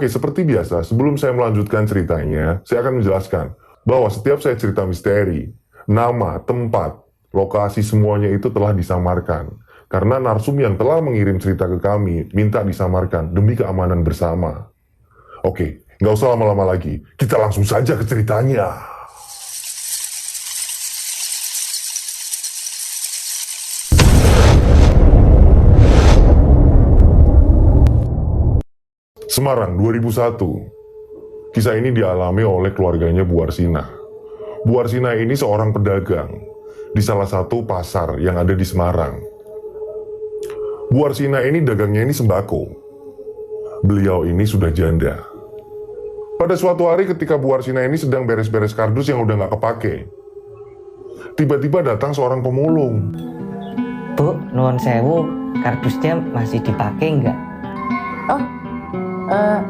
Oke, seperti biasa, sebelum saya melanjutkan ceritanya, saya akan menjelaskan bahwa setiap saya cerita misteri, nama, tempat, lokasi semuanya itu telah disamarkan. Karena narsum yang telah mengirim cerita ke kami minta disamarkan demi keamanan bersama. Oke, nggak usah lama-lama lagi. Kita langsung saja ke ceritanya. Semarang 2001. Kisah ini dialami oleh keluarganya Bu Arsina. Bu Arsina ini seorang pedagang di salah satu pasar yang ada di Semarang. Bu Arsina ini dagangnya ini sembako. Beliau ini sudah janda. Pada suatu hari ketika Bu Arsina ini sedang beres-beres kardus yang udah gak kepake, tiba-tiba datang seorang pemulung. Bu, nuwun sewu, kardusnya masih dipakai nggak? Oh,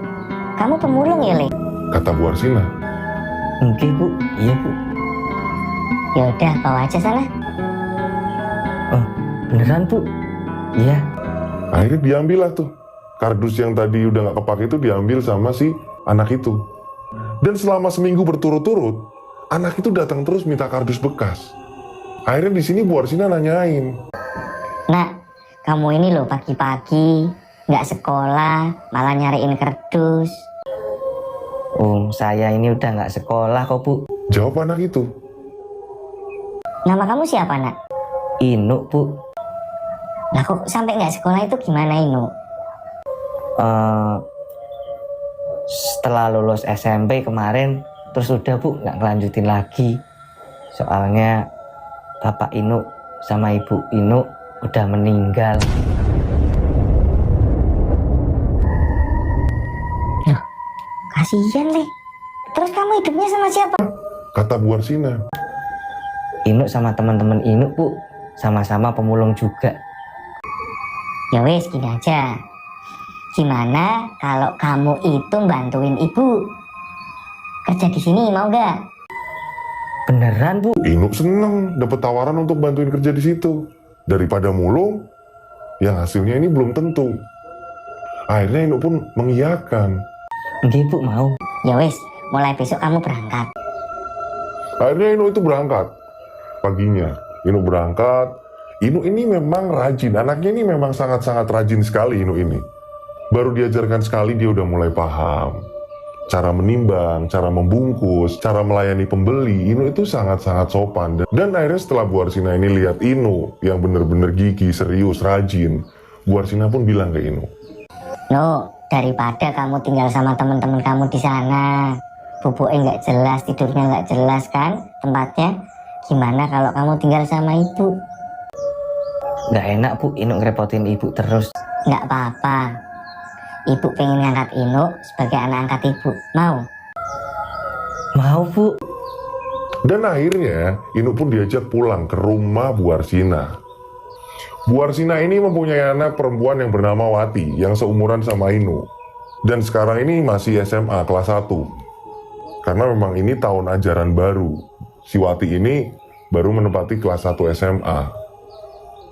kamu pemulung ya, Le? Kata Bu Arsina. Enggak, Bu. Iya, Bu. Ya udah, bawa aja sana. Oh, beneran, Bu? Iya. Akhirnya diambil lah tuh. Kardus yang tadi udah gak kepake itu diambil sama si anak itu. Dan selama seminggu berturut-turut, anak itu datang terus minta kardus bekas. Akhirnya di sini Bu Arsina nanyain. Nak, kamu ini loh pagi-pagi nggak sekolah, malah nyariin kardus. Saya ini udah nggak sekolah kok, Bu. Jawab anak itu. Nama kamu siapa, Nak? Inu, Bu. Lah kok sampai nggak sekolah itu gimana, Inu? Setelah lulus SMP kemarin, terus udah, Bu, nggak ngelanjutin lagi. Soalnya Bapak Inu sama Ibu Inu udah meninggal. Kasihan, Le. Terus kamu hidupnya sama siapa? Kata Bu Arsina. Inu sama teman-teman Inu, Bu, sama-sama pemulung juga. Ya wes, gini aja. Gimana kalau kamu itu bantuin ibu kerja di sini, mau nggak? Beneran, Bu? Inu seneng dapat tawaran untuk bantuin kerja di situ. Daripada mulung, yang hasilnya ini belum tentu. Akhirnya Inu pun mengiyakan. Enggak, Bu, mau. Ya wes, mulai besok kamu berangkat. Akhirnya Inu itu berangkat. Paginya, Inu berangkat. Inu ini memang rajin. Anaknya ini memang sangat-sangat rajin sekali Inu ini. Baru diajarkan sekali dia udah mulai paham. Cara menimbang, cara membungkus, cara melayani pembeli, Inu itu sangat-sangat sopan. Dan akhirnya setelah Bu Arsina ini lihat Inu yang bener-bener gigih, serius, rajin, Bu Arsina pun bilang ke Inu. No, daripada kamu tinggal sama teman-teman kamu di sana, bubuknya nggak jelas, tidurnya nggak jelas kan tempatnya. Gimana kalau kamu tinggal sama ibu? Nggak enak, Bu, Inu ngerepotin Ibu terus. Nggak apa-apa. Ibu pengen ngangkat Inu sebagai anak angkat ibu. Mau? Mau, Bu. Dan akhirnya Inu pun diajak pulang ke rumah Bu Arsina. Bu Arsina ini mempunyai anak perempuan yang bernama Wati yang seumuran sama Inu. Dan sekarang ini masih SMA kelas 1. Karena memang ini tahun ajaran baru. Si Wati ini baru menempati kelas 1 SMA.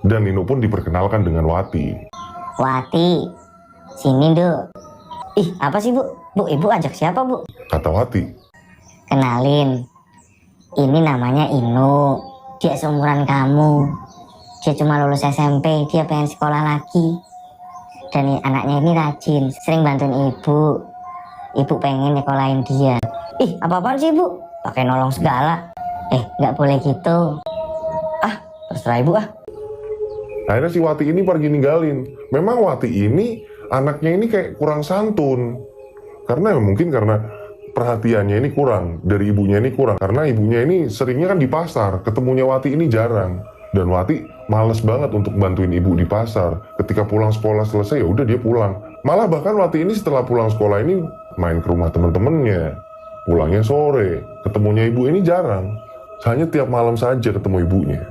Dan Inu pun diperkenalkan dengan Wati. Wati, sini Duk. Ih, apa sih, Bu? Bu, ibu ajak siapa, Bu? Kata Wati. Kenalin, ini namanya Inu. Dia seumuran kamu. Dia cuma lulus SMP, dia pengen sekolah lagi. Dan anaknya ini rajin, sering bantuin ibu. Ibu pengen nyekolahin dia. Ih, apa-apaan sih, Bu? Pakai nolong segala. Nggak boleh gitu. Ah, terserah Ibu, ah. Akhirnya si Wati ini pergi ninggalin. Memang Wati ini anaknya ini kayak kurang santun. Karena mungkin karena perhatiannya ini kurang. Dari ibunya ini kurang. Karena ibunya ini seringnya kan di pasar. Ketemunya Wati ini jarang. Dan Wati males banget untuk bantuin ibu di pasar. Ketika pulang sekolah selesai, ya udah dia pulang. Malah bahkan Wati ini setelah pulang sekolah ini main ke rumah temen-temennya. Pulangnya sore. Ketemunya ibu ini jarang. Hanya tiap malam saja ketemu ibunya.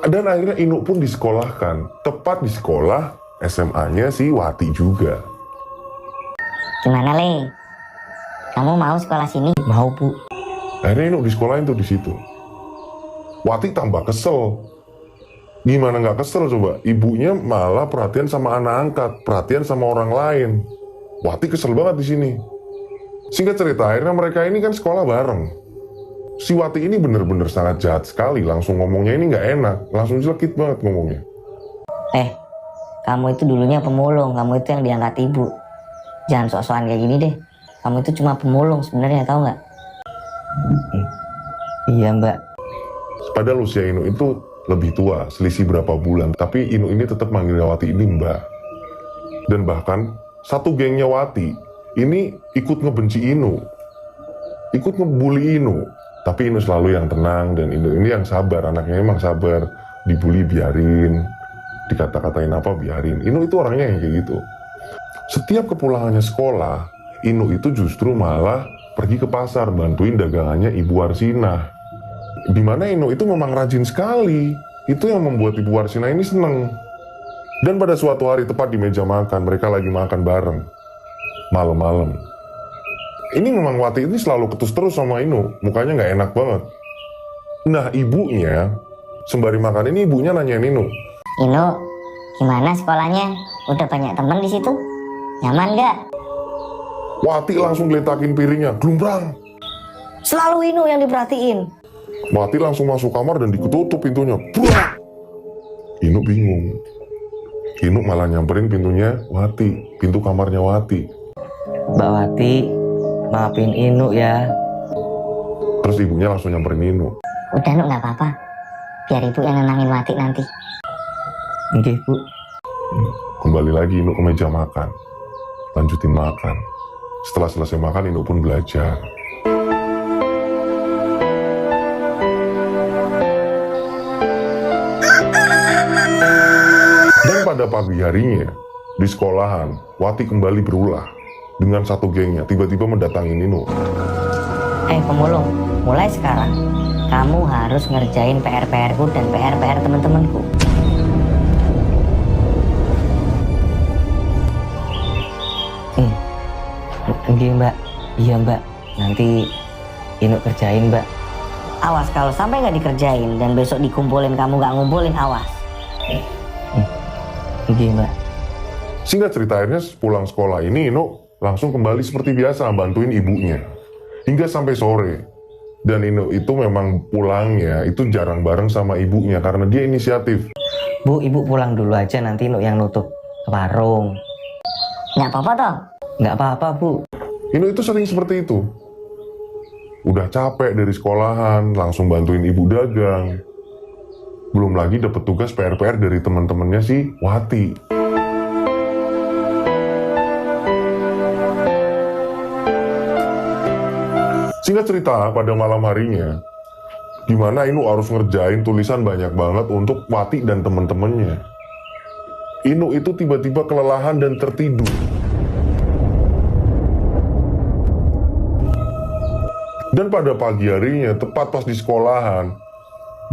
Dan akhirnya Inu pun disekolahkan. Tepat di sekolah SMA-nya si Wati juga. Gimana, Le? Kamu mau sekolah sini? Mau, Bu. Akhirnya Inu disekolahin tuh di situ. Wati tambah kesel. Gimana nggak kesel coba? Ibunya malah perhatian sama anak angkat, perhatian sama orang lain. Wati kesel banget di sini. Singkat cerita, akhirnya mereka ini kan sekolah bareng. Si Wati ini bener-bener sangat jahat sekali, langsung ngomongnya ini nggak enak, langsung jelekit banget ngomongnya. Kamu itu dulunya pemulung, kamu itu yang diangkat ibu. Jangan sok-sokan kayak gini deh. Kamu itu cuma pemulung sebenarnya, tahu nggak? Iya mbak. Padahal usia Inu itu lebih tua, selisih berapa bulan, tapi Inu ini tetap manggil Wati ini mbak. Dan bahkan satu gengnya Wati ini ikut ngebenci Inu, ikut ngebully Inu. Tapi Inu selalu yang tenang, dan Inu ini yang sabar, anaknya emang sabar. Dibully biarin, dikata-katain apa biarin. Inu itu orangnya yang kayak gitu. Setiap kepulangannya sekolah, Inu itu justru malah pergi ke pasar bantuin dagangannya Ibu Warsina. Dimana Inu itu memang rajin sekali. Itu yang membuat Ibu Warsina ini seneng. Dan pada suatu hari tepat di meja makan, mereka lagi makan bareng malam-malam. Ini memang Wati ini selalu ketus terus sama Inu, mukanya nggak enak banget. Nah ibunya, sembari makan ini ibunya nanyain Inu, Inu, gimana sekolahnya? Udah banyak temen di situ? Nyaman nggak? Wati langsung geletakin piringnya, glumbrang. Selalu Inu yang diperhatiin. Wati langsung masuk kamar dan ditutup pintunya. Buah! Inu bingung. Inu malah nyamperin pintunya Wati, pintu kamarnya Wati. Mbak Wati, maafin Inu ya. Terus ibunya langsung nyamperin Inu. Udah Nuk, nggak apa-apa. Biar ibu yang nenangin Wati nanti. Oke bu. Kembali lagi Inu ke meja makan. Lanjutin makan. Setelah selesai makan, Inu pun belajar. Dan pada pagi harinya, di sekolahan, Wati kembali berulah. Dengan satu gengnya, tiba-tiba mendatangi Inu. Pemulung, mulai sekarang kamu harus ngerjain PR-PR-ku dan PR-PR teman-temanku. Oke mbak. Iya mbak. Nanti Inu kerjain mbak. Awas kalau sampai nggak dikerjain dan besok dikumpulin kamu nggak ngumpulin, awas. Oke mbak. Singkat cerita, akhirnya pulang sekolah ini, Inu langsung kembali seperti biasa bantuin ibunya. Hingga sampai sore. Dan Inu itu memang pulangnya itu jarang bareng sama ibunya karena dia inisiatif. Bu, ibu pulang dulu aja, nanti Inu yang nutup warung. Nggak apa-apa toh? Nggak apa-apa bu. Inu itu sering seperti itu. Udah capek dari sekolahan, langsung bantuin ibu dagang. Belum lagi dapat tugas PR-PR dari teman-temannya si Wati. Singkat cerita, pada malam harinya, dimana Inu harus ngerjain tulisan banyak banget untuk Wati dan teman-temannya. Inu itu tiba-tiba kelelahan dan tertidur. Dan pada pagi harinya, tepat pas di sekolahan,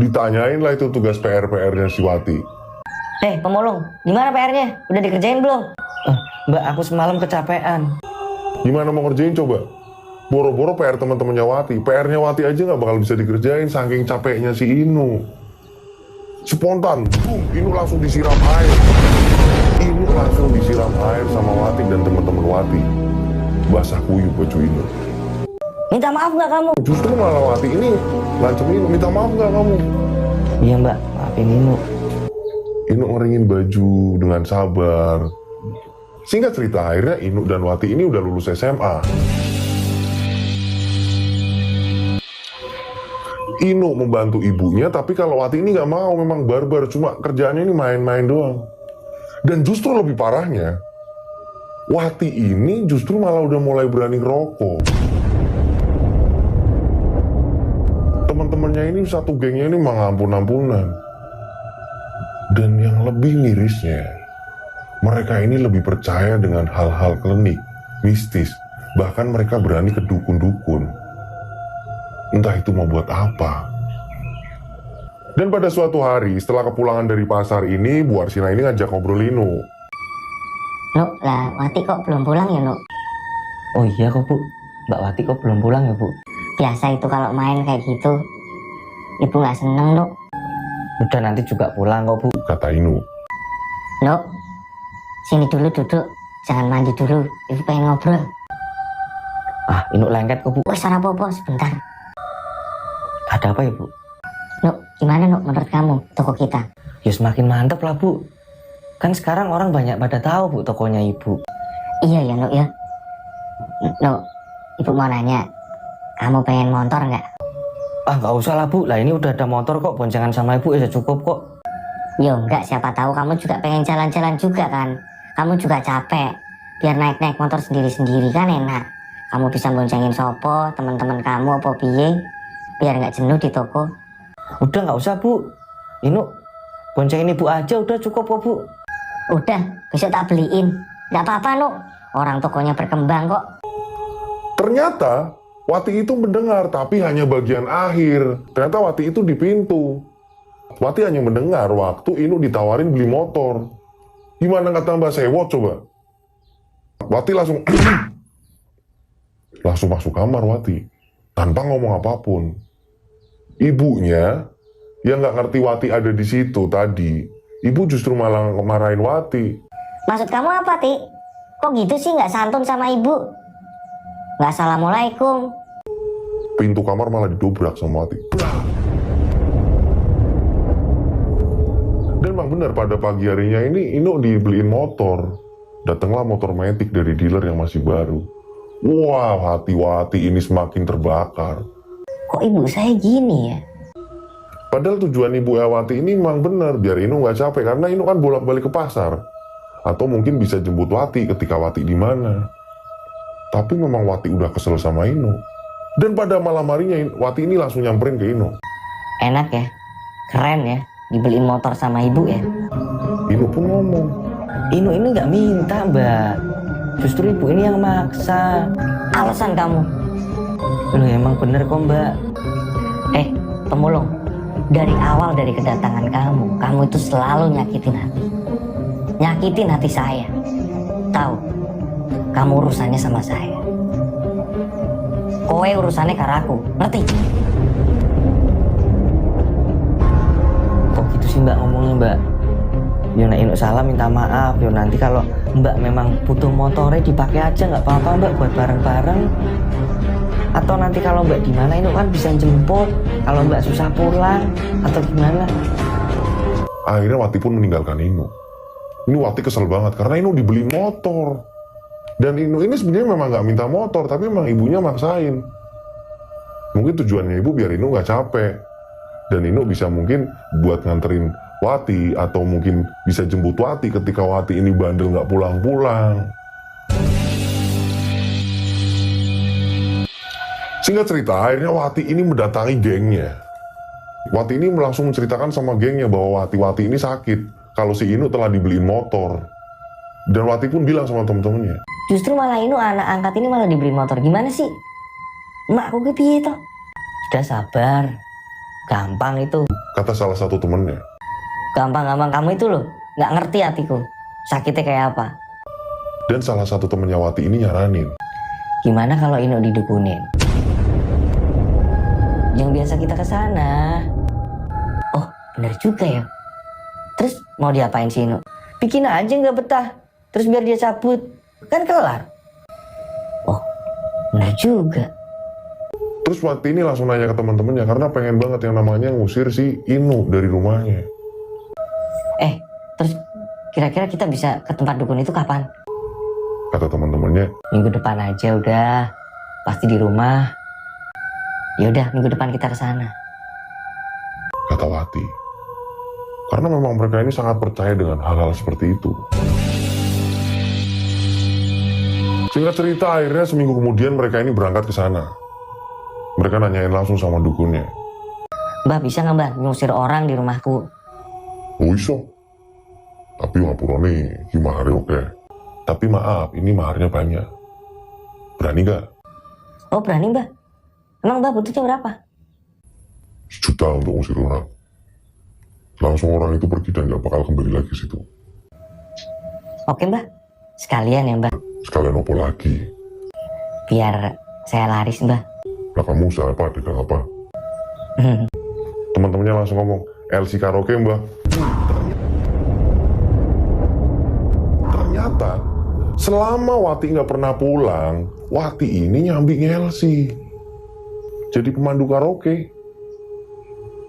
ditanyain lah itu tugas PR-PR-nya si Wati. Pemulung, gimana PR-nya? Udah dikerjain belum? Mbak, aku semalam kecapean. Gimana mau ngerjain coba? Boro-boro PR teman-temannya Wati. PR-nya Wati aja nggak bakal bisa dikerjain saking capeknya si Inu. Spontan, Inu langsung disiram air. Inu langsung disiram air sama Wati dan teman-teman Wati. Basah kuyup baju Inu. Minta maaf nggak kamu? Justru malah Wati ini ngancem Inu, minta maaf nggak kamu? Iya mbak, maafin Inu. Inu ngeringin baju dengan sabar. Singkat cerita, akhirnya Inu dan Wati ini udah lulus SMA. Inu membantu ibunya, tapi kalau Wati ini nggak mau, memang barbar, cuma kerjaannya ini main-main doang. Dan justru lebih parahnya, Wati ini justru malah udah mulai berani rokok. Teman-temannya ini satu gengnya ini mah ampun-ampunan. Dan yang lebih mirisnya, mereka ini lebih percaya dengan hal-hal klinik, mistis, bahkan mereka berani ke dukun-dukun. Entah itu mau buat apa. Dan pada suatu hari, setelah kepulangan dari pasar ini, Bu Arsina ini ngajak ngobrol Inu. Nuk, lah Wati kok belum pulang ya Nuk? Oh iya kok bu. Mbak Wati kok belum pulang ya bu? Biasa itu kalau main kayak gitu, ibu nggak seneng Nuk. Udah nanti juga pulang kok bu. Kata Inu. Nuk, sini dulu duduk. jangan mandi dulu, ibu pengen ngobrol. Ah, Inuk lengket kok, Bu. Wes ora apa-apa, sebentar. Ada apa ya, Bu? Nuk, gimana Nuk menurut kamu toko kita? Ya semakin mantep lah, Bu. Kan sekarang orang banyak pada tahu, Bu, tokonya Ibu. Iya ya Nuk ya. Nuk, ibu mau nanya, kamu pengen motor nggak? Ah, nggak usah lah, Bu. Lah ini udah ada motor kok, boncengan sama Ibu ya cukup kok. Yo enggak, siapa tahu kamu juga pengen jalan-jalan juga kan. Kamu juga capek. Biar naik-naik motor sendiri-sendiri kan enak. Kamu bisa boncengin sopo, teman-teman kamu apa piye. Biar nggak jenuh di toko. Udah nggak usah, Bu. Inuk boncengin Ibu aja udah cukup kok, Bu. Udah, besok tak beliin. Nggak apa-apa Nuk. Orang tokonya berkembang kok. Ternyata Wati itu mendengar, tapi hanya bagian akhir. Ternyata Wati itu di pintu. Wati hanya mendengar waktu Inu ditawarin beli motor. Gimana kata Mbak Sewot coba? Wati langsung langsung masuk kamar Wati tanpa ngomong apapun. Ibunya yang nggak ngerti Wati ada di situ tadi, ibu justru malah marahin Wati. Maksud kamu apa, Ti? Kok gitu sih nggak santun sama ibu? Nggak assalamualaikum. Pintu kamar malah didobrak sama Wati. Dan memang benar pada pagi harinya ini Inu dibeliin motor. Datanglah motor Matic dari dealer yang masih baru. Wah, hati Wati ini semakin terbakar. Kok ibu saya gini ya? Padahal tujuan ibu Wati ini memang benar, biar Inu nggak capek. Karena Inu kan bolak-balik ke pasar. Atau mungkin bisa jemput Wati ketika Wati di mana. Tapi memang Wati udah kesel sama Inu. Dan pada malam harinya Wati ini langsung nyamperin ke Inu. Enak ya? Keren ya? Dibeliin motor sama ibu ya? Inu pun ngomong. Inu ini nggak minta, Mbak. Justru Ibu ini yang maksa. Alasan kamu? Loh, emang bener kok, Mbak. Pemulung. Dari awal dari kedatangan kamu itu selalu nyakitin hati. Nyakitin hati saya. Tahu, kamu urusannya sama saya. Kowe urusannya karo aku, ngerti? Kok gitu sih, Mbak, ngomongnya, Mbak? Yo nek Inuk salah minta maaf. Yo nanti kalau Mbak memang butuh motornya dipakai aja, nggak apa-apa, Mbak, buat bareng-bareng. Atau nanti kalau Mbak di mana Inuk kan bisa jemput. Kalau Mbak susah pulang atau gimana? Akhirnya Wati pun meninggalkan Inu. Ini Wati kesel banget karena Inu dibeli motor. Dan Inu ini sebenarnya memang nggak minta motor, tapi memang ibunya maksain. Mungkin tujuannya ibu biar Inu nggak capek. Dan Inu bisa mungkin buat nganterin Wati, atau mungkin bisa jemput Wati ketika Wati ini bandel nggak pulang-pulang. Singkat cerita, akhirnya Wati ini mendatangi gengnya. Wati ini langsung menceritakan sama gengnya bahwa Wati ini sakit, kalau si Inu telah dibeliin motor. Dan Wati pun bilang sama temen-temennya. Justru malah Inu anak angkat ini malah dibeliin motor. Gimana sih? Emakku ke piye toh? Sudah sabar. Gampang itu. Kata salah satu temennya. Gampang-gampang kamu itu loh. Nggak ngerti hatiku. Sakitnya kayak apa? Dan salah satu temennya Wati ini nyaranin. Gimana kalau Inuk didukunin? Yang biasa kita ke sana. Oh, bener juga ya. Terus mau diapain sih Inuk? Bikin aja nggak betah. Terus biar dia cabut. Kan kelar. Oh, bener juga. Terus Wati ini langsung nanya ke teman-temannya karena pengen banget yang namanya ngusir si Inu dari rumahnya. Terus kira-kira kita bisa ke tempat dukun itu kapan? Kata teman-temannya. Minggu depan aja udah. Pasti di rumah. Yaudah, minggu depan kita ke sana. Kata Wati. Karena memang mereka ini sangat percaya dengan hal-hal seperti itu. Singkat cerita, akhirnya seminggu kemudian mereka ini berangkat ke sana. Mereka nanyain langsung sama dukunnya. Mbak, bisa nggak Mbak ngusir orang di rumahku? Oh iso. Tapi ngapurone gimana oke. Tapi maaf, ini maharnya banyak. Berani gak? Oh berani Mbak. Emang Mbak butuhnya berapa? 1 juta untuk ngusir orang. Langsung orang itu pergi dan gak bakal kembali lagi situ. Oke Mbak. Sekalian ya Mbak. Sekalian opo lagi? Biar saya laris Mbak. Nah kamu usaha apa, dagang apa? Teman-temannya langsung ngomong, LC karaoke mbak. Ternyata Selama Wati nggak pernah pulang, Wati ini nyambi Elsie. Jadi pemandu karaoke.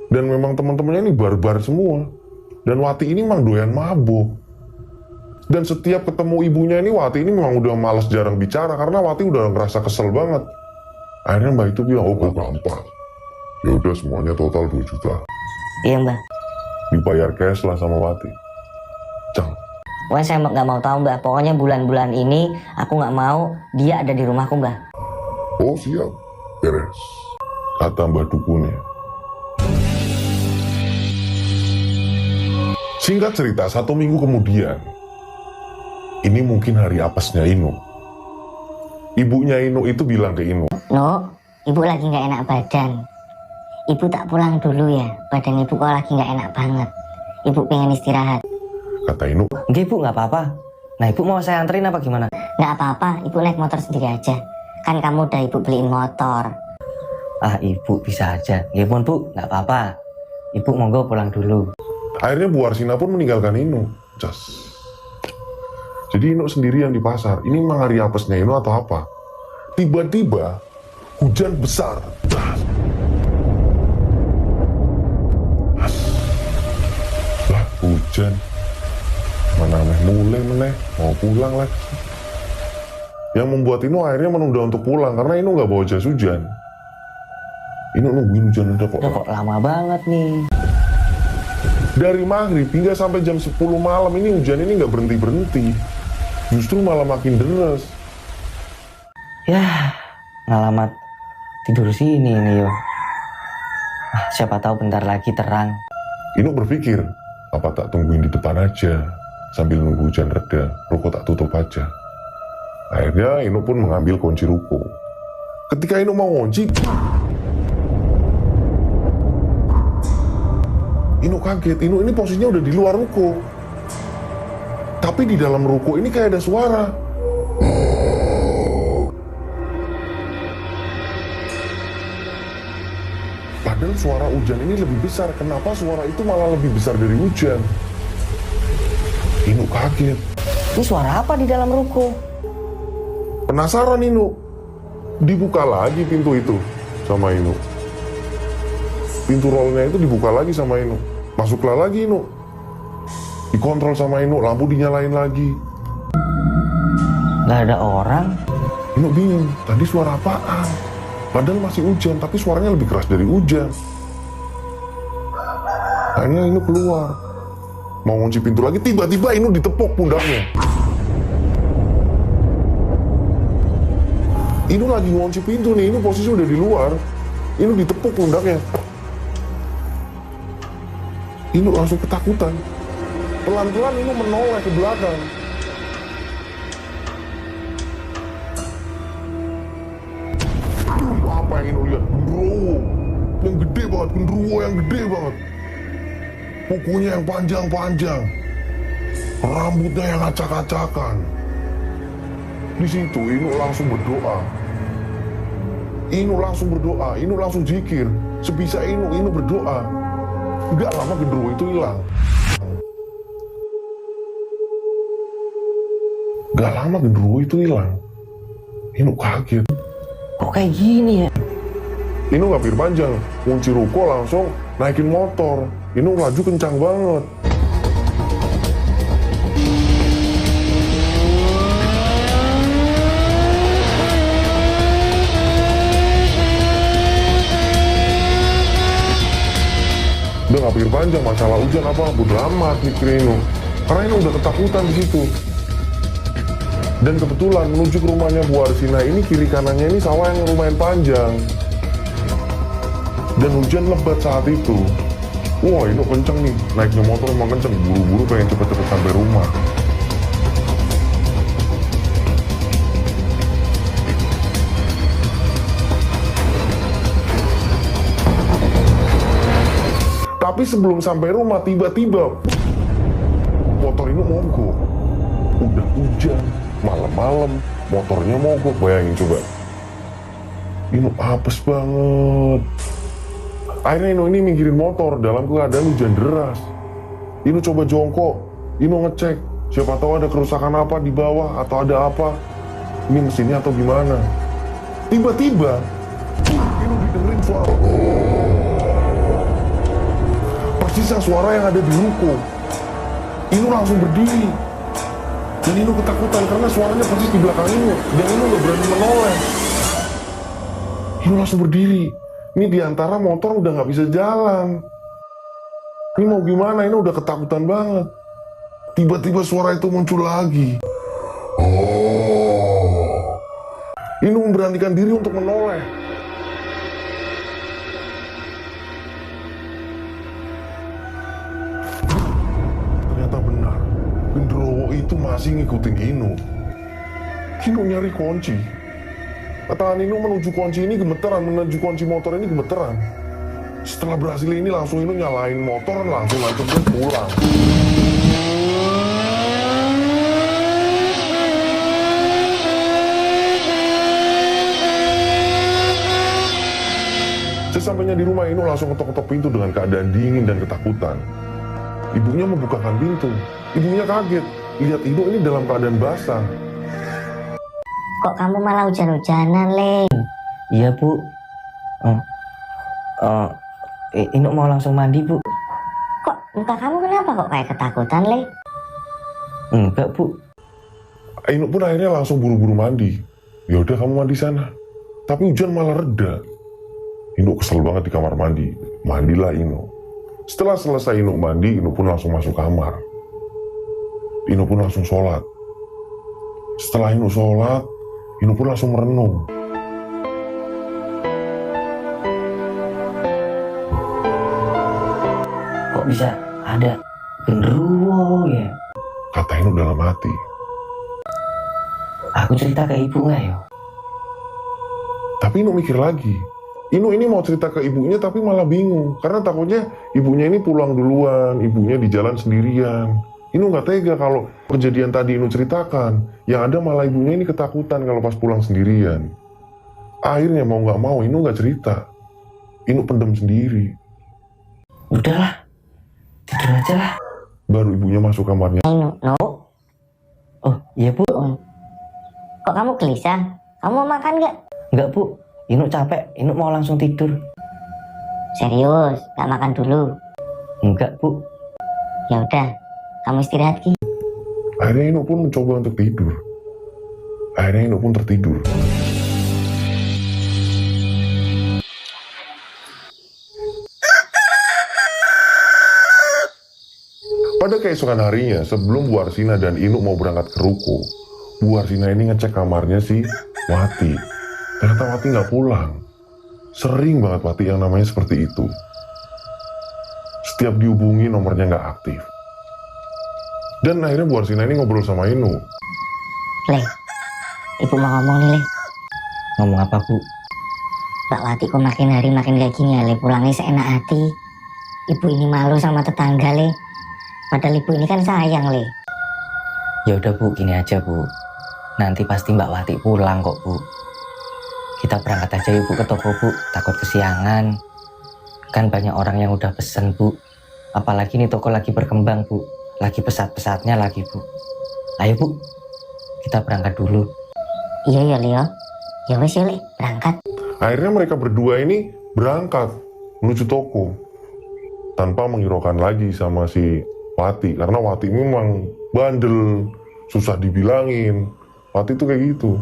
Dan memang teman-temannya ini barbar semua. Dan Wati ini memang doyan mabuk. Dan setiap ketemu ibunya ini, Wati ini memang udah males jarang bicara. Karena Wati udah ngerasa kesel banget. Akhirnya Mbak itu bilang, oh gampang. Ya udah semuanya total 2 juta. Iya Mbah. Dibayar cash lah sama Wati. Cang. Pokoknya saya nggak mau tahu Mbah. Pokoknya bulan-bulan ini aku nggak mau dia ada di rumahku Mbah. Oh siap, beres. Kata Mbak Dukunnya. Singkat cerita, 1 minggu kemudian, ini mungkin hari apesnya Inu. Ibunya Inu itu bilang ke Inu, No, ibu lagi nggak enak badan. Ibu tak pulang dulu ya, badan ibu kok lagi nggak enak banget. Ibu pengen istirahat. kata Inu, Enggak Ibu, nggak apa-apa. Nah Ibu mau saya anterin apa gimana? Nggak apa-apa, ibu naik motor sendiri aja. Kan kamu udah ibu beliin motor. Ah Ibu bisa aja. Ya pun Bu, nggak apa-apa. Ibu monggo pulang dulu. akhirnya Bu Arsina pun meninggalkan Inu. Jas. Jadi Inu sendirian di pasar. Ini memang hari apesnya Inu atau apa? Tiba-tiba hujan besar. Jas. Lah hujan. Mana mulai mau pulang lagi. Yang membuat Inu akhirnya menunda untuk pulang karena Inu nggak bawa jas hujan. Inu nungguin hujan udah kok. Udah kok lama banget nih. Dari maghrib hingga sampai jam 10 malam ini hujan ini nggak berhenti-berhenti. Justru malah makin deras. Ya, ngalamat tidur sini nih yo. Siapa tahu bentar lagi terang. Inu berpikir, apa tak tungguin di depan aja sambil nunggu hujan reda, ruko tak tutup aja. Akhirnya Inu pun mengambil kunci ruko. Ketika Inu mau ngunci, Inu kaget. Inu ini posisinya udah di luar ruko. Tapi di dalam ruko ini kayak ada suara. Padahal suara hujan ini lebih besar. Kenapa suara itu malah lebih besar dari hujan? Inu kaget. Ini suara apa di dalam ruko? Penasaran Inu. Dibuka lagi pintu itu sama Inu. Pintu rollnya itu dibuka lagi sama Inu. Masuklah lagi Inu. Dikontrol sama Inu, lampu dinyalain lagi. Nggak ada orang. Inu bingung, tadi suara apaan? Padahal masih hujan, tapi suaranya lebih keras dari hujan. Akhirnya Inu keluar. Mau ngunci pintu lagi, tiba-tiba Inu ditepuk pundaknya. Inu lagi ngunci pintu nih, Inu posisi udah di luar. Inu ditepuk pundaknya. Inu langsung ketakutan. Pelan-pelan Inu menoleh ke belakang. Apa yang Inu lihat? Genderuwo. Yang gede banget, genderuwo yang gede banget. Kukunya yang panjang-panjang. Rambutnya yang acak-acakan. Di situ Inu langsung berdoa. Inu langsung berdoa, Inu langsung zikir. Sebisa Inu berdoa. Enggak lama genderuwo itu hilang. Gak lama genderuwo itu hilang. Inu kaget. Kok kayak gini ya? Inu gak pikir panjang, kunci ruko langsung naikin motor. Inu laju kencang banget. Udah gak pikir panjang, masalah hujan apa, bodo amat mikir Inu. Karena Inu udah ketakutan di situ. Dan kebetulan menuju ke rumahnya Bu Arsina ini kiri kanannya ini sawah yang lumayan panjang. Dan hujan lebat saat itu. Wah, Inu kenceng nih, naiknya motor emang kenceng, buru-buru pengen cepet-cepet sampai rumah. Tapi sebelum sampai rumah, tiba-tiba motor Inu mogok. Udah hujan, malam-malam, motornya mogok, bayangin coba. Inu apes banget. Akhirnya Inu ini minggirin motor dalam keadaan hujan deras. Inu coba jongkok, Inu ngecek, Siapa tahu ada kerusakan apa di bawah atau ada apa. Ini mesinnya atau gimana. Tiba-tiba Inu didengerin suara. Persisnya suara yang ada di ruko. Inu langsung berdiri. Dan Inu ketakutan karena suaranya persis di belakang Inu. Dan Inu gak berani menoleh. Inu langsung berdiri. Ini diantara motor udah gak bisa jalan. Ini mau gimana? Inu udah ketakutan banget. Tiba-tiba suara itu muncul lagi. Inu memberanikan diri untuk menoleh. Ternyata benar. Genderuwo itu masih ngikutin Inu. Inu nyari kunci. Tangan Inu menuju kunci ini gemeteran, menuju kunci motor ini gemeteran. Setelah berhasil ini langsung Inu nyalain motor, langsung dia pulang. Sesampainya di rumah, Inu langsung ketok-ketok pintu dengan keadaan dingin dan ketakutan. Ibunya membukakan pintu. Ibunya kaget, lihat Inu ini dalam keadaan basah. Kok kamu malah hujan-hujanan, Le? Iya bu. Inu mau langsung mandi bu. Kok muka kamu kenapa kok kayak ketakutan, Le? Enggak bu. Inu pun akhirnya langsung buru-buru mandi. Ya udah kamu mandi sana. Tapi hujan malah reda. Inu kesel banget di kamar mandi. Mandilah Inu. Setelah selesai Inu mandi, Inu pun langsung masuk kamar. Inu pun langsung sholat. Setelah Inu sholat, Inu pun langsung merenung. Kok bisa ada genderuwo ya? Kata Inu dalam hati. Aku cerita ke ibu nggak ya? Tapi Inu mikir lagi. Inu ini mau cerita ke ibunya tapi malah bingung. Karena takutnya ibunya ini pulang duluan. Ibunya di jalan sendirian. Inu nggak tega kalau kejadian tadi Inu ceritakan. Yang ada malah ibunya ini ketakutan kalau pas pulang sendirian. Akhirnya mau nggak mau Inu nggak cerita. Inu pendem sendiri. Udahlah, tidur aja lah. Baru ibunya masuk kamarnya. No. Oh iya bu. Kok kamu gelisah? Kamu mau makan nggak? Enggak bu. Inu capek. Inu mau langsung tidur. Serius, nggak makan dulu? Enggak bu. Ya udah, kamu istirahat Ki. Akhirnya Inu pun mencoba untuk tidur. Akhirnya Inu pun tertidur. Pada keesokan harinya, sebelum Bu Arsina dan Inu mau berangkat ke ruko, Bu Arsina ini ngecek kamarnya si Wati. Ternyata Wati nggak pulang. Sering banget Wati yang namanya seperti itu. Setiap dihubungi nomornya nggak aktif. Dan akhirnya Bu Arsina ini ngobrol sama Inu. Le, ibu mau ngomong nih, Le. Ngomong apa bu? Mbak Wati kok makin hari makin kayak gini ya, Le. Pulangnya seenak hati. Ibu ini malu sama tetangga, Le. Padahal ibu ini kan sayang, Le. Ya udah bu, gini aja bu. Nanti pasti Mbak Wati pulang kok bu. Kita berangkat aja yuk bu ke toko bu. Takut kesiangan. Kan banyak orang yang udah pesen bu. Apalagi nih toko lagi berkembang bu. Lagi pesat-pesatnya lagi bu. Ayo bu, kita berangkat dulu. Iya ya, Leo. Ya wes ya, Le. Berangkat. Akhirnya mereka berdua ini berangkat menuju toko. Tanpa menghiraukan lagi sama si Wati. Karena Wati memang bandel, susah dibilangin. Wati itu kayak gitu.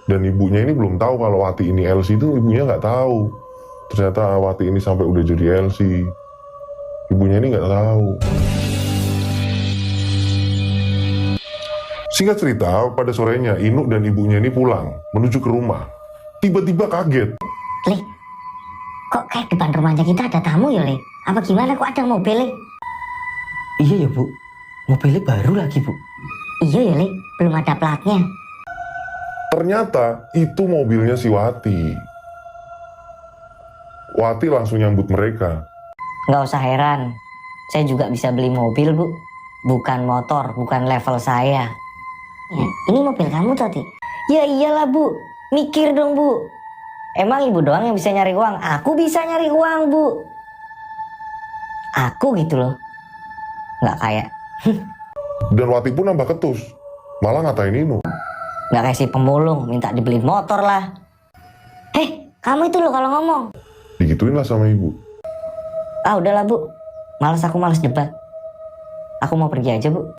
Dan ibunya ini belum tahu kalau Wati ini LC itu ibunya nggak tahu. Ternyata Wati ini sampai udah jadi LC. Ibunya ini nggak tahu. Singkat cerita, pada sorenya Inu dan ibunya ini pulang menuju ke rumah. Tiba-tiba kaget. Le, kok kayak depan rumahnya kita ada tamu ya, Le? Apa gimana kok ada mobil, Le? Iya ya bu, mobilnya baru lagi bu. Iya ya, Le. Belum ada platnya. Ternyata itu mobilnya si Wati. Wati langsung nyambut mereka. Nggak usah heran. Saya juga bisa beli mobil, Bu. Bukan motor, bukan level saya. Ya, ini mobil kamu, Toti? Ya iyalah, Bu. Mikir dong, Bu. Emang ibu doang yang bisa nyari uang? Aku bisa nyari uang, Bu. Aku gitu loh. Nggak kayak. Dan Wati pun nambah ketus, malah ngatain Inu. Nggak kayak si pemulung, minta dibeliin motor lah. Kamu itu loh kalau ngomong. Digituin lah sama ibu. Ah udahlah bu, aku males debat. Aku mau pergi aja bu.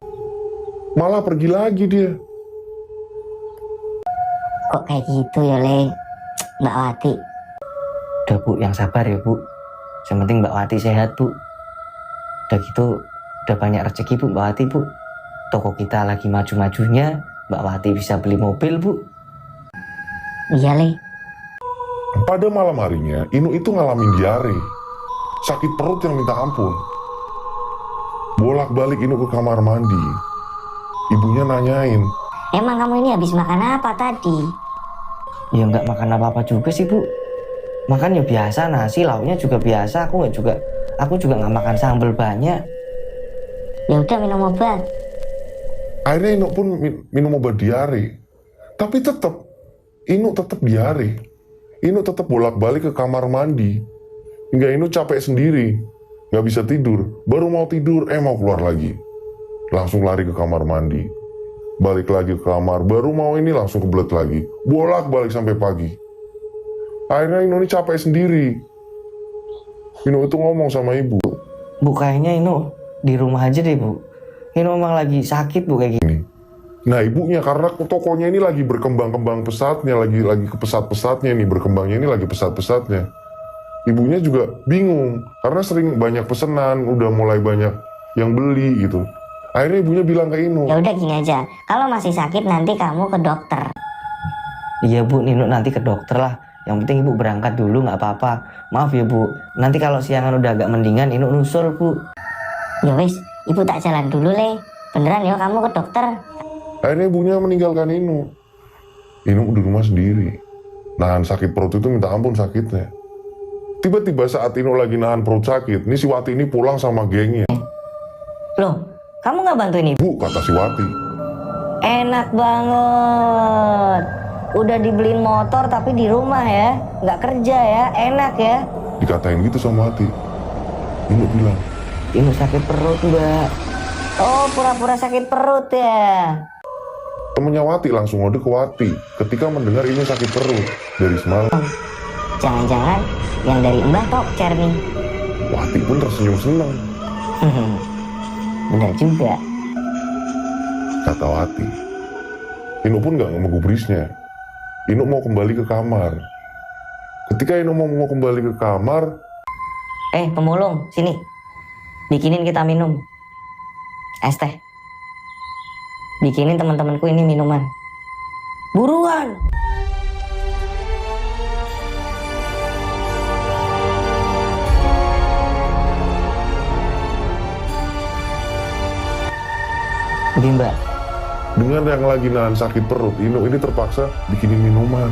Malah pergi lagi dia. Kok kayak gitu ya Le, Mbak Wati? Udah bu, yang sabar ya bu. Yang penting Mbak Wati sehat bu. Udah gitu, udah banyak rezeki bu Mbak Wati bu. Toko kita lagi maju-majunya, Mbak Wati bisa beli mobil bu. Iya Le. Pada malam harinya, Inu itu ngalamin diare. Sakit perut yang minta ampun. Bolak-balik Inu ke kamar mandi. Ibunya nanyain, Emang kamu ini habis makan apa tadi? Ya nggak makan apa-apa juga sih bu. Makan ya biasa, nasi lauknya juga biasa. Aku juga nggak makan sambal banyak. Ya udah minum obat. akhirnya Inu pun minum obat diare. Tapi tetap, Inu tetap diare. Inu tetap bolak-balik ke kamar mandi. Hingga Inu capek sendiri. Nggak bisa tidur. Baru mau tidur, mau keluar lagi. Langsung lari ke kamar mandi. Balik lagi ke kamar. Baru mau ini langsung kebelet lagi. Bolak-balik sampai pagi. Akhirnya Inu ini capek sendiri. Inu itu ngomong sama ibu. Bu kayaknya Inu di rumah aja deh bu. Inu emang lagi sakit bu kayak gini. Nah ibunya karena tokonya ini lagi berkembang-kembang pesatnya, lagi ke pesat-pesatnya nih, berkembangnya ini lagi pesat-pesatnya. Ibunya juga bingung karena sering banyak pesanan, udah mulai banyak yang beli gitu. Akhirnya ibunya bilang ke Inu, Ya udah gini aja, kalau masih sakit nanti kamu ke dokter. Iya bu, Inu nanti ke dokter lah. Yang penting ibu berangkat dulu nggak apa-apa. Maaf ya bu, nanti kalau siangan udah agak mendingan Inu nusul bu. Ya wis, ibu tak jalan dulu Le. Beneran ya kamu ke dokter. akhirnya ibunya meninggalkan Inu. Inu di rumah sendiri. Nahan sakit perut itu minta ampun sakitnya. Tiba-tiba saat Inu lagi nahan perut sakit, ini si Wati ini pulang sama gengnya. Loh, kamu nggak bantuin ibu? Bu, kata si Wati. Enak banget. Udah dibeliin motor tapi di rumah ya, nggak kerja ya, enak ya. Dikatain gitu sama Wati. Inu bilang, Inu sakit perut mbak. Oh, pura-pura sakit perut ya. temennya Wati langsung ngode ke Wati ketika mendengar Inu sakit perut dari semalam. Jangan-jangan yang dari Mbah Tok Cermi. Wati pun tersenyum senang. Bener juga. Kata Wati. Inu pun gak menggubrisnya. Inu mau kembali ke kamar. Ketika Inu mau kembali ke kamar, Pemulung, sini. Bikinin kita minum. Es teh. Bikinin teman-temanku ini minuman. Buruan. Begini mbak. dengan yang lagi nahan sakit perut, Inu ini terpaksa bikinin minuman.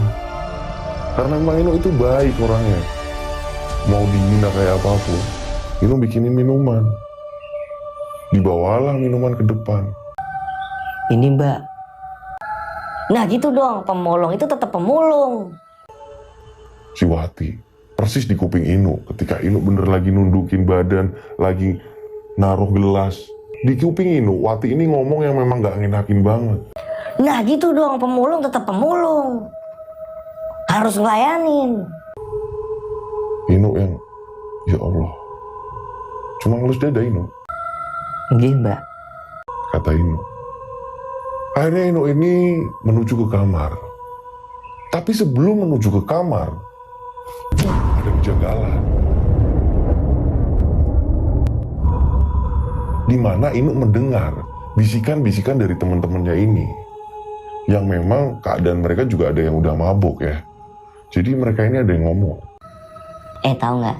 Karena memang Inu itu baik orangnya. Mau dihina kayak apapun, Inu bikinin minuman. Dibawalah minuman ke depan. Ini mbak. Nah gitu dong, pemulung itu tetap pemulung. Si Wati persis di kuping Inu ketika Inu bener lagi nundukin badan, lagi naruh gelas. Di kuping Inu, Wati ini ngomong yang memang gak ngenakin banget. Nah gitu dong, pemulung tetap pemulung. Harus ngelayanin. Inu yang, ya Allah, cuma ngelus dada Inu, Nggih mbak. kata Inu. Akhirnya Inu ini menuju ke kamar. Tapi sebelum menuju ke kamar, ada kejanggalan. Di mana Inu mendengar bisikan-bisikan dari teman-temannya ini. Yang memang keadaan mereka juga ada yang udah mabuk ya. Jadi mereka ini ada yang ngomong. Tahu nggak?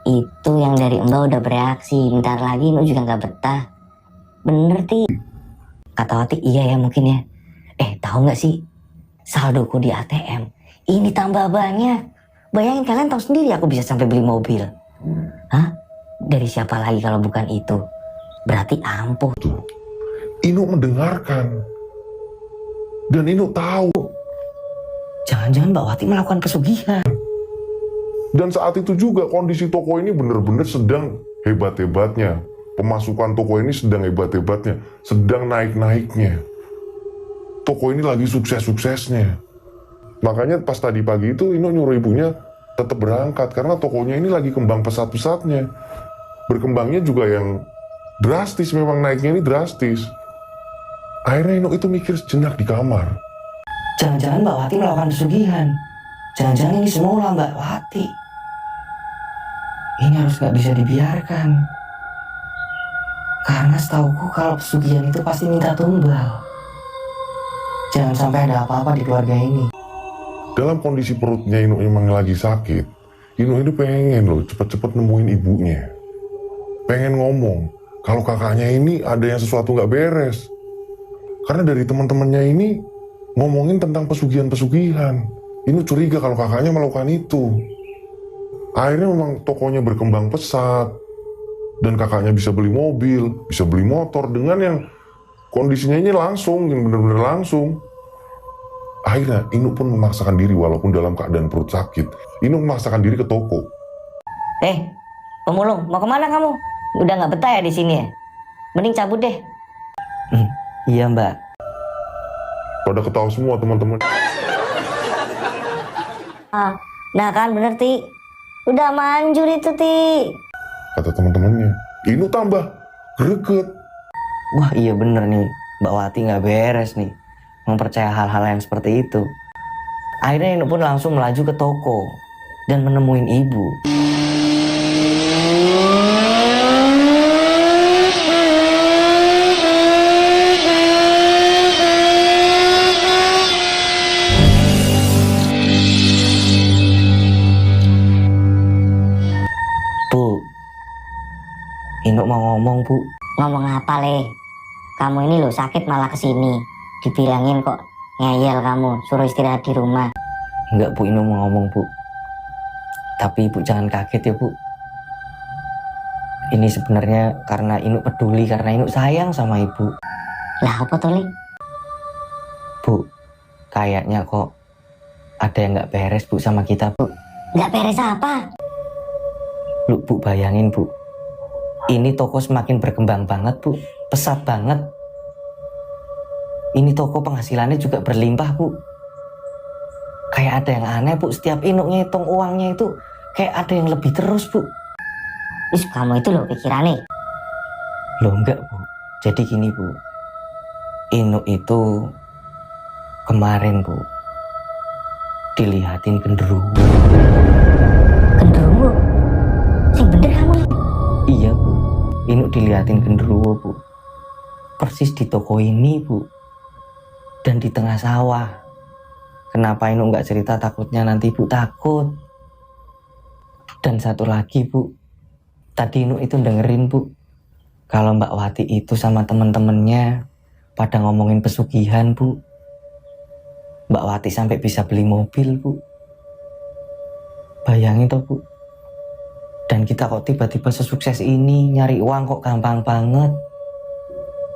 Itu yang dari Mbak udah bereaksi. Bentar lagi Mbak juga nggak betah. Bener Ti. Kata Wati, iya ya mungkin ya. Tahu nggak sih? Saldoku di ATM ini tambah banyak. Bayangin, kalian tahu sendiri aku bisa sampai beli mobil. Hah? Dari siapa lagi kalau bukan itu? Berarti ampuh. Tuh. Inu mendengarkan. Dan Inu tahu. Jangan-jangan Mbak Wati melakukan pesugihan. Dan saat itu juga kondisi toko ini benar-benar sedang hebat-hebatnya. pemasukan toko ini sedang hebat-hebatnya, sedang naik-naiknya. Toko ini lagi sukses-suksesnya. Makanya pas tadi pagi itu Ino nyuruh ibunya tetap berangkat karena tokonya ini lagi kembang pesat-pesatnya. Berkembangnya juga yang drastis, memang naiknya ini drastis. Akhirnya Ino itu mikir sejenak di kamar. Jangan-jangan Mbak Wati melakukan pesugihan. Jangan-jangan ini semua ulah Mbak Wati. Ini harus gak bisa dibiarkan. Karena setauku kalau pesugihan itu pasti minta tumbal. Jangan sampai ada apa-apa di keluarga ini. Dalam kondisi perutnya Ino emang lagi sakit, Ino ini pengen loh cepet-cepet nemuin ibunya. Pengen ngomong kalau kakaknya ini ada yang sesuatu gak beres. Karena dari teman-temannya ini ngomongin tentang pesugihan-pesugihan. Ino curiga kalau kakaknya melakukan itu. Akhirnya memang tokonya berkembang pesat. Dan kakaknya bisa beli mobil, bisa beli motor dengan yang kondisinya ini langsung, yang benar-benar langsung. Akhirnya Inu pun memaksakan diri walaupun dalam keadaan perut sakit. Inu memaksakan diri ke toko. Pemulung, mau kemana kamu? Udah nggak betah ya di sini ya? Mending cabut deh. Iya Mbak. Pada ketawa semua teman-teman. Nah kan bener Ti. Udah manjur itu Ti. Kata teman-temannya. Inu tambah greget. Wah iya bener nih, Mbak Wati nggak beres nih mempercaya hal-hal yang seperti itu. Akhirnya Inu pun langsung melaju ke toko dan menemuin ibu. Bu, Inu mau ngomong Bu. Ngomong apa Le? Kamu ini loh sakit malah kesini. Dibilangin kok ngeyel kamu, suruh istirahat di rumah. Enggak Bu, Inu mau ngomong Bu. Tapi Ibu jangan kaget ya Bu. Ini sebenarnya karena Inu peduli, karena Inu sayang sama Ibu. Lah apa tuh Le? Bu, kayaknya kok ada yang nggak beres Bu sama kita Bu. Nggak beres apa? Lu Bu bayangin Bu, ini toko semakin berkembang banget Bu, pesat banget. Ini toko penghasilannya juga berlimpah Bu. Kayak ada yang aneh Bu, setiap Inu ngitung uangnya itu kayak ada yang lebih terus Bu. Wis kamu itu loh pikirannya. Loh enggak Bu, jadi gini Bu, Inu itu kemarin Bu dilihatin genderuwo. Genderuwo? Sing bener kamu Le? Iya Bu, Inu dilihatin genderuwo Bu. Persis di toko ini Bu. Dan di tengah sawah. Kenapa Inu nggak cerita, takutnya nanti Ibu takut. Dan satu lagi Bu, tadi Inu itu dengerin Bu, kalau Mbak Wati itu sama temen-temennya pada ngomongin pesugihan Bu. Mbak Wati sampai bisa beli mobil Bu. Bayangin toh Bu. Dan kita kok tiba-tiba sesukses ini, nyari uang kok gampang banget.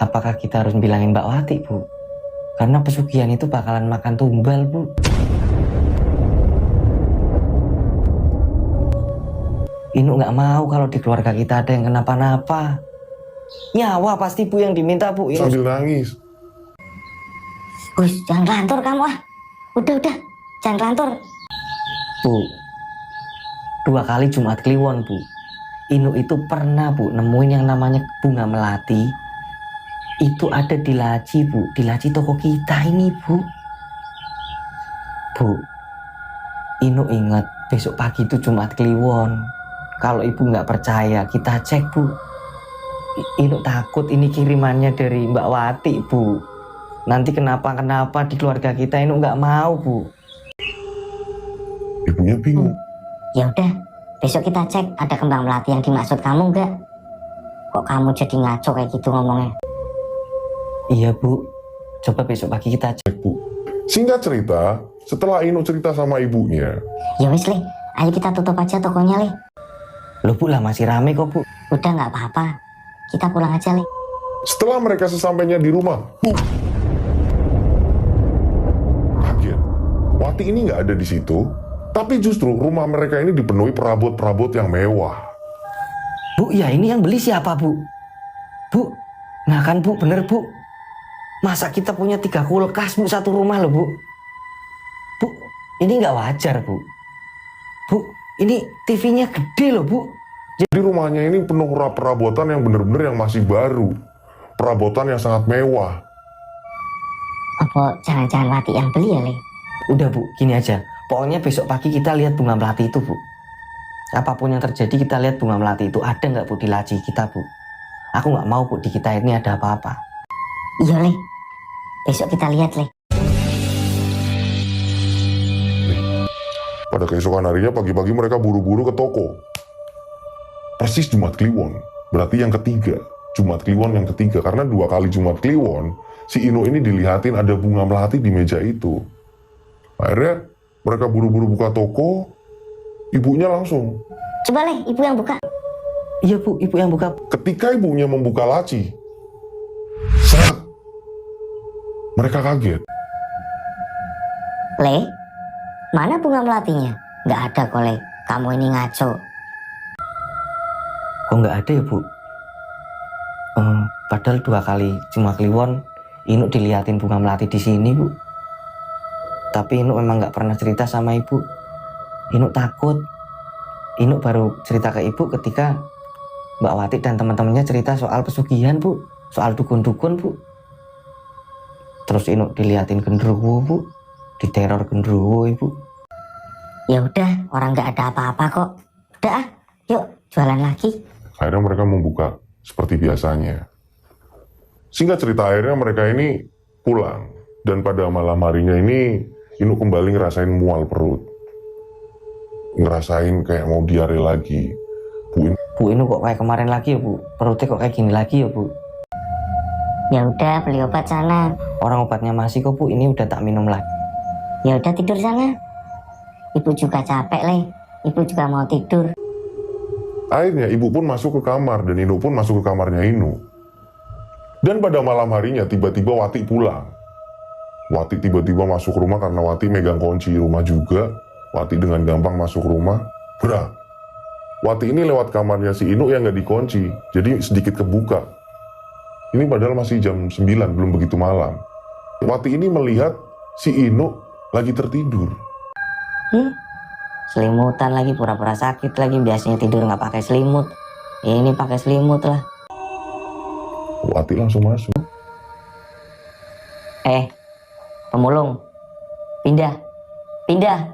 Apakah kita harus bilangin Mbak Wati Bu? Karena pesugihan itu bakalan makan tumbal Bu. Inu nggak mau kalau di keluarga kita ada yang kenapa-napa. Nyawa pasti Bu yang diminta Bu. Inu Sambil nangis. Wis jangan lantur kamu ah. Udah, jangan lantur. Bu, 2 kali Jumat Kliwon Bu, Inu itu pernah Bu nemuin yang namanya bunga melati. Itu ada di laci Bu, di laci toko kita ini Bu. Bu, Inu ingat besok pagi itu Jumat Kliwon. Kalau Ibu nggak percaya kita cek Bu. Inu takut ini kirimannya dari Mbak Wati Bu. Nanti kenapa-kenapa di keluarga kita, Inu nggak mau Bu. Ibunya bingung. Ya udah, besok kita cek ada kembang melati yang dimaksud kamu enggak? Kok kamu jadi ngaco kayak gitu ngomongnya? Iya Bu, coba besok pagi kita cek. Bu. Singkat cerita, setelah Inu cerita sama ibunya, Ya wis Le, ayo kita tutup aja tokonya Le. Loh Bu lah masih rame kok Bu. Udah nggak apa-apa, kita pulang aja Le. setelah mereka sesampainya di rumah, kaget. Wati ini nggak ada di situ, tapi justru rumah mereka ini dipenuhi perabot-perabot yang mewah. Bu, ya ini yang beli siapa Bu? Bu, nah kan Bu, bener Bu. Masa kita punya 3 kulkas Bu, satu rumah loh Bu. Bu, ini nggak wajar Bu. Bu, ini TV-nya gede loh Bu. Jadi rumahnya ini penuh perabotan yang bener-bener yang masih baru. Perabotan yang sangat mewah. Apa jangan-jangan Wati yang beli ya, Le? Udah Bu, gini aja. Pokoknya besok pagi kita lihat bunga melati itu Bu. Apapun yang terjadi kita lihat bunga melati itu ada nggak Bu di laci kita Bu. Aku nggak mau Bu di kita ini ada apa-apa. Iya, Le. Besok kita lihat, Le. Pada keesokan harinya pagi-pagi mereka buru-buru ke toko. Persis Jumat Kliwon. Berarti yang ketiga. Jumat Kliwon yang ketiga. Karena 2 kali Jumat Kliwon, si Inu ini dilihatin ada bunga melati di meja itu. Akhirnya mereka buru-buru buka toko. Ibunya langsung. Coba, Le, ibu yang buka. Iya Bu, ibu yang buka. Ketika ibunya membuka laci, serak. Mereka kaget. Le, mana bunga melatinya? Nggak ada kok, Le. Kamu ini ngaco. Kok nggak ada ya Bu? Padahal 2 kali Jumat Kliwon, Inu diliatin bunga melati di sini Bu. Tapi Inu memang nggak pernah cerita sama ibu. Inu takut. Inu baru cerita ke ibu ketika Mbak Wati dan teman-temannya cerita soal pesugihan Bu, soal dukun-dukun Bu. Terus Inu diliatin genderuwo Bu, diteror genderuwo Ibu. Ya udah, orang nggak ada apa-apa kok. Udah, ah, yuk jualan lagi. Akhirnya mereka membuka seperti biasanya. Singkat cerita, akhirnya mereka ini pulang. Dan pada malam harinya ini, Inu kembali ngerasain mual perut. Ngerasain kayak mau diare lagi. Bu Inu kok kayak kemarin lagi ya Bu? Perutnya kok kayak gini lagi ya Bu? Ya udah, beli obat sana. Orang obatnya masih kok Bu, ini udah tak minum lagi. Ya udah tidur sana. Ibu juga capek, Le. Ibu juga mau tidur. Akhirnya ibu pun masuk ke kamar dan Inu pun masuk ke kamarnya Inu. Dan pada malam harinya tiba-tiba Wati pulang. Wati tiba-tiba masuk rumah karena Wati megang kunci rumah juga. Wati dengan gampang masuk rumah. Brak. Wati ini lewat kamarnya si Inu yang nggak dikunci. Jadi sedikit kebuka. Ini padahal masih jam 9, belum begitu malam. Wati ini melihat si Inu lagi tertidur. Selimutan lagi, pura-pura sakit lagi. Biasanya tidur nggak pakai selimut. Ya ini pakai selimut lah. Wati langsung masuk. Pemulung. Pindah. Pindah.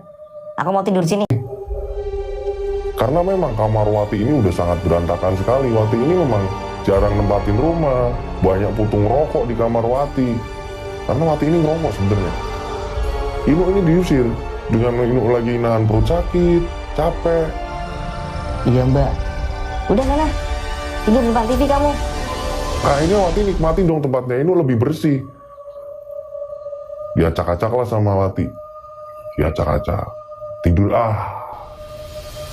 Aku mau tidur sini. Karena memang kamar Wati ini udah sangat berantakan sekali. Wati ini memang jarang nempatin rumah. Banyak putung rokok di kamar Wati. Karena Wati ini ngerokok sebenarnya. Inu ini diusir. Dengan Inu lagi nahan perut sakit, capek. Iya Mbak. Udah sana. Tidur di depan TV kamu. Akhirnya Wati nikmatin dong tempatnya Inu lebih bersih. Diacak-acak lah sama Wati. Diacak-acak. Tidur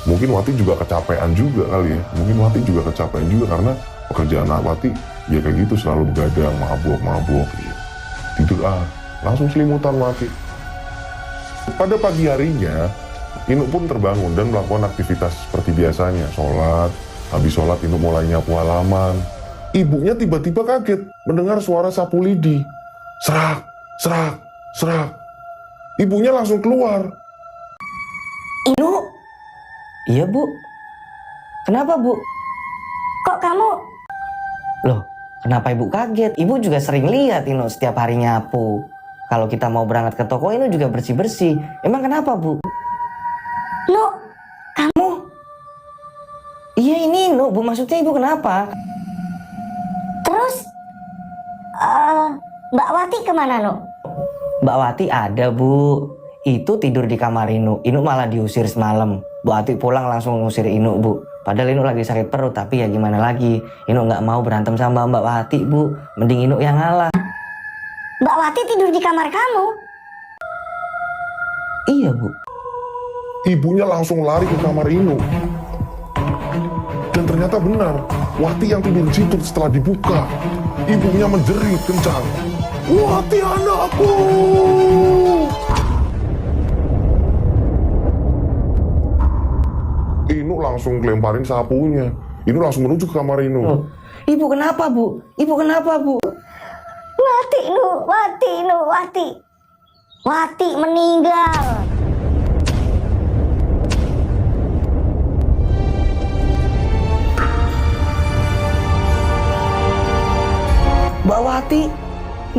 Mungkin Wati juga kecapean juga kali ya. Mungkin Wati juga kecapean juga karena pekerjaan Wati ya kayak gitu, selalu begadang, mabuk. Gitu. Tidur langsung selimutan Wati. Pada pagi harinya, Inu pun terbangun dan melakukan aktivitas seperti biasanya. Sholat, habis sholat Inu mulai nyapu halaman. Ibunya tiba-tiba kaget mendengar suara sapu lidi. Serak, serak, serak. Ibunya langsung keluar. Inu, Iya Bu. Kenapa Bu? kok kamu? Loh, kenapa Ibu kaget? Ibu juga sering lihat Inu setiap hari nyapu. Kalau kita mau berangkat ke toko, Inu juga bersih-bersih. Emang kenapa Bu? Lu, kamu? Iya ini Inu Bu, maksudnya Ibu kenapa? Terus, Mbak Wati kemana, Nu? Mbak Wati ada Bu. Itu tidur di kamar Inu. Inu malah diusir semalam. Mbak Wati pulang langsung ngusir Inu Bu. Padahal Inu lagi sakit perut, tapi ya gimana lagi. Inu nggak mau berantem sama Mbak Wati Bu. Mending Inu yang ngalah. Mbak Wati tidur di kamar kamu? Iya Bu. Ibunya langsung lari ke kamar Inu. Dan ternyata benar, Wati yang tidur di situ setelah dibuka. Ibunya menjerit kencang. Wati anakku! Inu langsung ngelemparin sapunya. Inu langsung menuju ke kamar Inu. Loh, ibu kenapa bu? Ibu kenapa bu? Wati Nu, Wati Nu, Wati. Wati meninggal. Mbak Wati,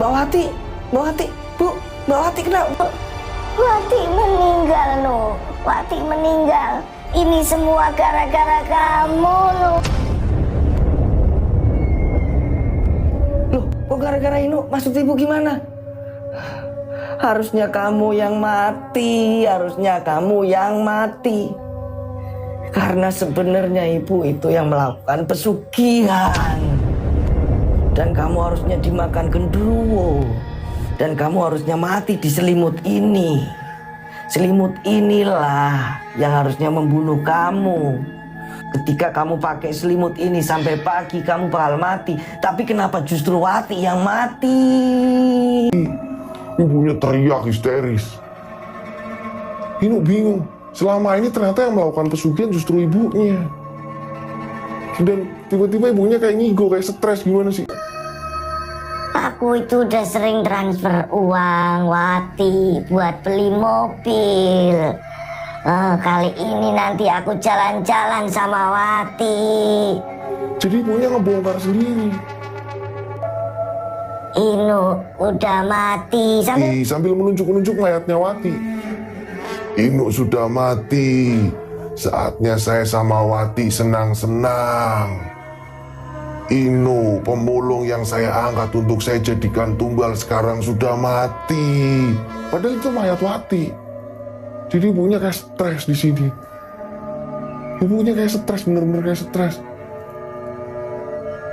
Mbak Wati, Mbak Wati, bu, Mbak Wati kenapa? Wati meninggal Nu, Wati meninggal. Ini semua gara-gara kamu Nu. Loh, kok gara-gara Inu? Maksud ibu gimana? Harusnya kamu yang mati, harusnya kamu yang mati. Karena sebenarnya ibu itu yang melakukan pesugihan. Dan kamu harusnya dimakan genderuwo. Dan kamu harusnya mati di selimut ini. Selimut inilah yang harusnya membunuh kamu. Ketika kamu pakai selimut ini sampai pagi kamu bakal mati. Tapi kenapa justru Wati yang mati? Ibunya teriak histeris. Inu bingung. Selama ini ternyata yang melakukan pesugihan justru ibunya. Dan tiba-tiba ibunya kayak ngigo, kayak stres. Gimana sih? Aku itu udah sering transfer uang Wati buat beli mobil. Kali ini nanti aku jalan-jalan sama Wati. Jadi ibunya ngebongkar sendiri. Inu udah mati. Sambil menunjuk-nunjuk mayatnya Wati. Inu sudah mati. Saatnya saya sama Wati senang-senang. Inu, pemulung yang saya angkat untuk saya jadikan tumbal sekarang sudah mati. Padahal itu mayat Wati. Jadi ibunya kayak stres di sini. Ibunya kayak stres, bener-bener kayak stres.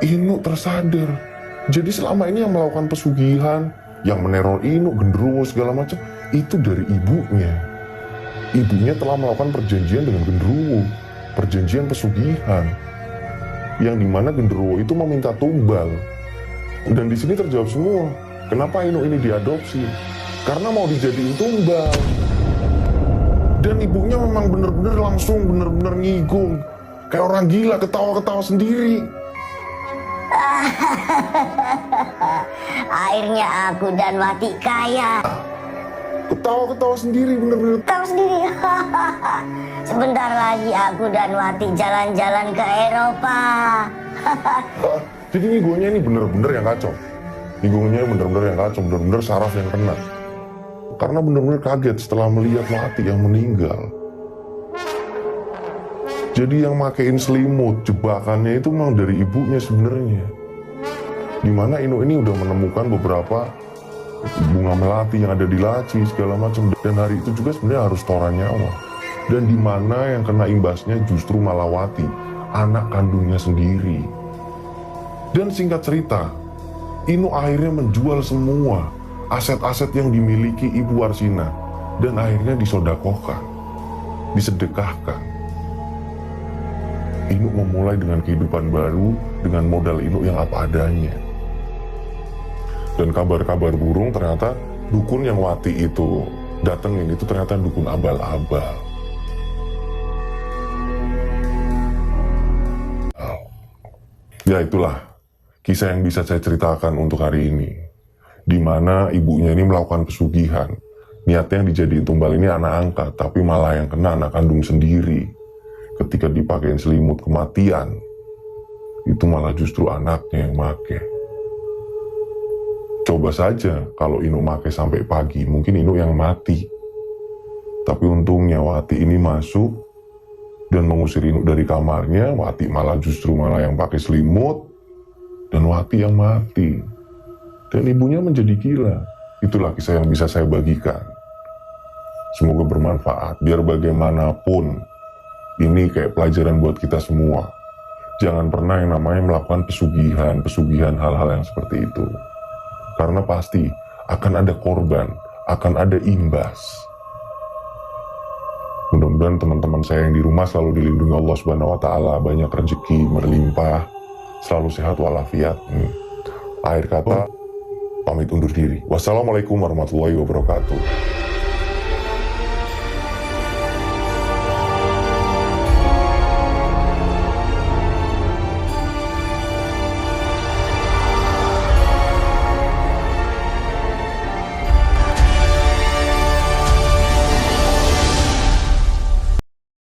Inu tersadar. Jadi selama ini yang melakukan pesugihan, yang meneror Inu, genderuwo segala macam, itu dari ibunya. Ibunya telah melakukan perjanjian dengan genderuwo, perjanjian pesugihan, yang dimana genderuwo itu meminta tumbal. Dan di sini terjawab semua. Kenapa Inu ini diadopsi? Karena mau dijadiin tumbal. Dan ibunya memang bener-bener langsung bener-bener ngigung, kayak orang gila, ketawa-ketawa sendiri. Akhirnya aku dan Wati kaya. Ketawa-ketawa sendiri, bener-bener. Tahu sendiri. Sebentar lagi aku dan Wati jalan-jalan ke Eropa. Jadi ngigonya ini bener-bener yang kacau. Ngigonya bener-bener yang kacau, bener-bener saraf yang kena. Karena bener-bener kaget setelah melihat Wati yang meninggal. Jadi yang makein selimut, jebakannya itu memang dari ibunya sebenarnya. Dimana Inu ini udah menemukan beberapa bunga melati yang ada di laci segala macam, dan hari itu juga sebenarnya harus toran nyawa. Dan dimana yang kena imbasnya justru malah Wati, anak kandungnya sendiri. Dan singkat cerita, Inu akhirnya menjual semua aset-aset yang dimiliki Ibu Warsina dan akhirnya disodakohkan, disedekahkan. Inu memulai dengan kehidupan baru dengan modal Inu yang apa adanya. Dan kabar-kabar burung ternyata dukun yang Wati itu datengin itu ternyata dukun abal-abal. Ya itulah kisah yang bisa saya ceritakan untuk hari ini. Di mana ibunya ini melakukan pesugihan. Niatnya yang dijadiin tumbal ini anak angkat, tapi malah yang kena anak kandung sendiri. Ketika dipakein selimut kematian, itu malah justru anaknya yang make. Coba saja kalau Inu make sampai pagi, mungkin Inu yang mati. Tapi untungnya Wati ini masuk dan mengusir Inu dari kamarnya. Wati malah justru yang pakai selimut, dan Wati yang mati. Dan ibunya menjadi gila. Itulah kisah yang bisa saya bagikan. Semoga bermanfaat. Biar bagaimanapun, ini kayak pelajaran buat kita semua. Jangan pernah yang namanya melakukan pesugihan hal-hal yang seperti itu. Karena pasti akan ada korban, akan ada imbas. Mudah-mudahan teman-teman saya yang di rumah selalu dilindungi Allah Subhanahu wa Ta'ala, banyak rezeki berlimpah, selalu sehat walafiat. Akhir kata, pamit undur diri. Wassalamualaikum warahmatullahi wabarakatuh.